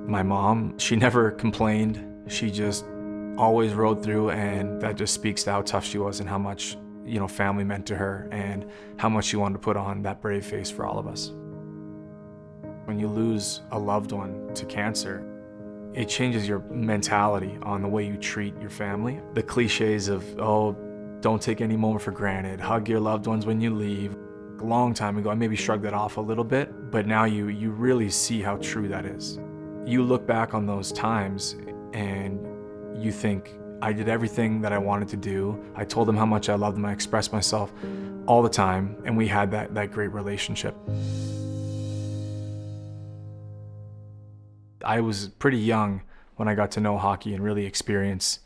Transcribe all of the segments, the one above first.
My mom, she never complained. She just always rode through, and that just speaks to how tough she was and how much, family meant to her and how much she wanted to put on that brave face for all of us. When you lose a loved one to cancer, it changes your mentality on the way you treat your family. The cliches of, oh, don't take any moment for granted, hug your loved ones when you leave. A long time ago, I maybe shrugged that off a little bit, but now you really see how true that is. You look back on those times and you think, I did everything that I wanted to do. I told them how much I loved them. I expressed myself all the time, and we had that great relationship. I was pretty young when I got to know hockey and really experience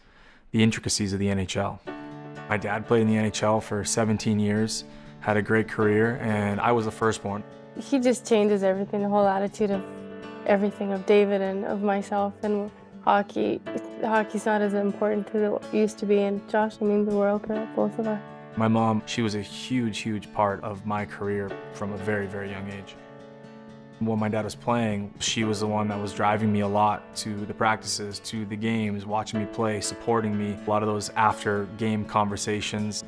the intricacies of the NHL. My dad played in the NHL for 17 years, had a great career, and I was the firstborn. He just changes everything, the whole attitude of everything, of David and of myself and hockey. Hockey's not as important as it used to be, and Josh means the world to both of us. My mom, she was a huge part of my career from a very, very young age. When my dad was playing, she was the one that was driving me a lot to the practices, to the games, watching me play, supporting me. A lot of those after-game conversations.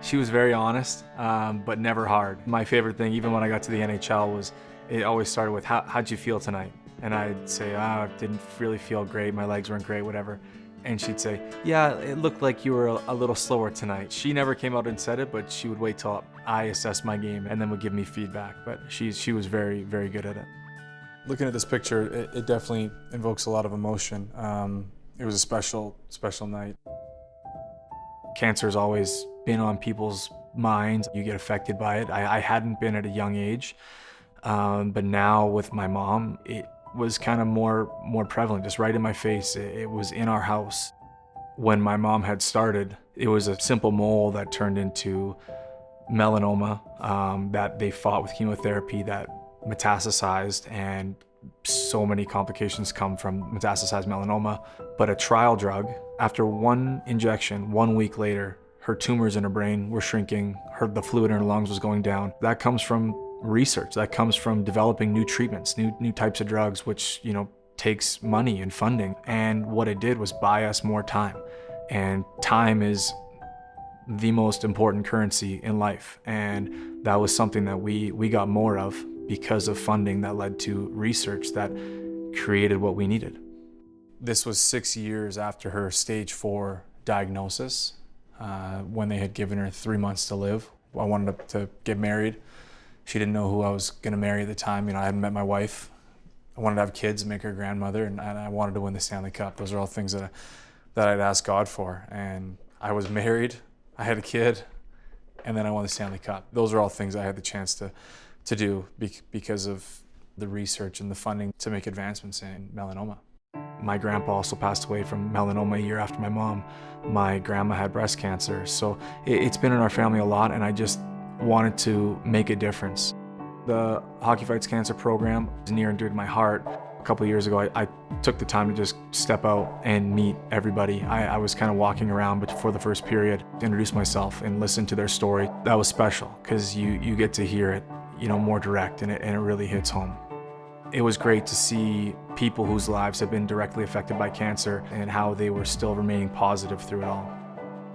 She was very honest, but never hard. My favorite thing, even when I got to the NHL, was it always started with, how'd you feel tonight? And I'd say, I didn't really feel great, my legs weren't great, whatever. And she'd say, yeah, it looked like you were a little slower tonight. She never came out and said it, but she would wait till I assessed my game and then would give me feedback. But she was very, very good at it. Looking at this picture, it definitely invokes a lot of emotion. It was a special night. Cancer's always been on people's minds. You get affected by it. I hadn't been at a young age, but now with my mom, it was kind of more prevalent, just right in my face. It was in our house. When my mom had started, it was a simple mole that turned into melanoma, that they fought with chemotherapy that metastasized, and so many complications come from metastasized melanoma. But a trial drug, after one injection, 1 week later, her tumors in her brain were shrinking, the fluid in her lungs was going down. That comes from research, that comes from developing new treatments, new types of drugs, which takes money and funding. And what it did was buy us more time. And time is the most important currency in life. And that was something that we got more of because of funding that led to research that created what we needed. This was 6 years after her stage 4 diagnosis, when they had given her 3 months to live. I wanted to get married. She didn't know who I was going to marry at the time. I hadn't met my wife. I wanted to have kids, make her grandmother, and I wanted to win the Stanley Cup. Those are all things that I'd asked God for. And I was married, I had a kid, and then I won the Stanley Cup. Those are all things I had the chance to do because of the research and the funding to make advancements in melanoma. My grandpa also passed away from melanoma a year after my mom. My grandma had breast cancer. So it's been in our family a lot, and I just wanted to make a difference. The Hockey Fights Cancer program is near and dear to my heart. A couple of years ago, I took the time to just step out and meet everybody. I was kind of walking around before the first period, introduce myself and listen to their story. That was special because you get to hear it, more direct, and it really hits home. It was great to see people whose lives have been directly affected by cancer and how they were still remaining positive through it all.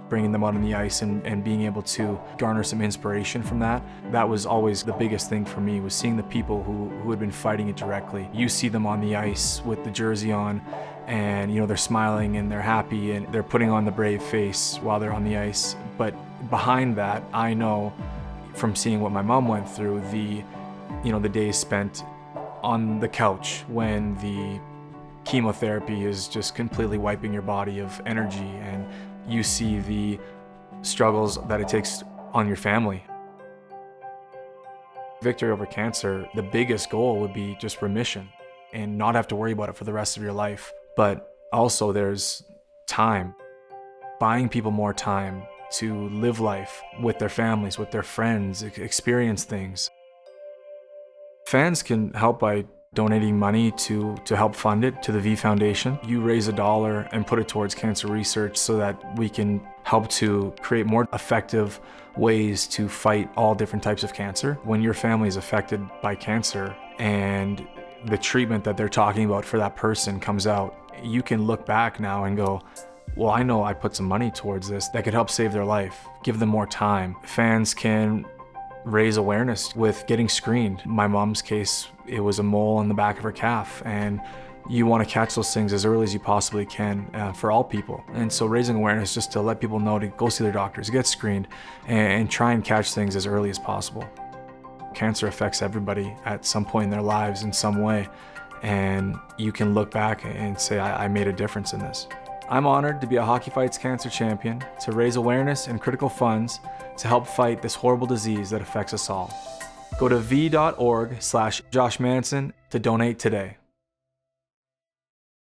Bringing them out on the ice and being able to garner some inspiration from that was always the biggest thing for me, was seeing the people who had been fighting it directly. You see them on the ice with the jersey on, and they're smiling and they're happy and they're putting on the brave face while they're on the ice. But behind that, I know from seeing what my mom went through, the days spent on the couch when the chemotherapy is just completely wiping your body of energy, and you see the struggles that it takes on your family. Victory over cancer, the biggest goal would be just remission and not have to worry about it for the rest of your life. But also there's time, buying people more time to live life with their families, with their friends, experience things. Fans can help by donating money to help fund it to the V Foundation. You raise $1 and put it towards cancer research so that we can help to create more effective ways to fight all different types of cancer. When your family is affected by cancer and the treatment that they're talking about for that person comes out, you can look back now and go, well, I know I put some money towards this that could help save their life, give them more time. Fans can raise awareness with getting screened. My mom's case, it was a mole on the back of her calf, and you want to catch those things as early as you possibly can for all people. And so raising awareness just to let people know to go see their doctors, get screened, and try and catch things as early as possible. Cancer affects everybody at some point in their lives in some way, and you can look back and say, I made a difference in this. I'm honored to be a Hockey Fights Cancer Champion, to raise awareness and critical funds to help fight this horrible disease that affects us all. Go to v.org/Josh Manson to donate today.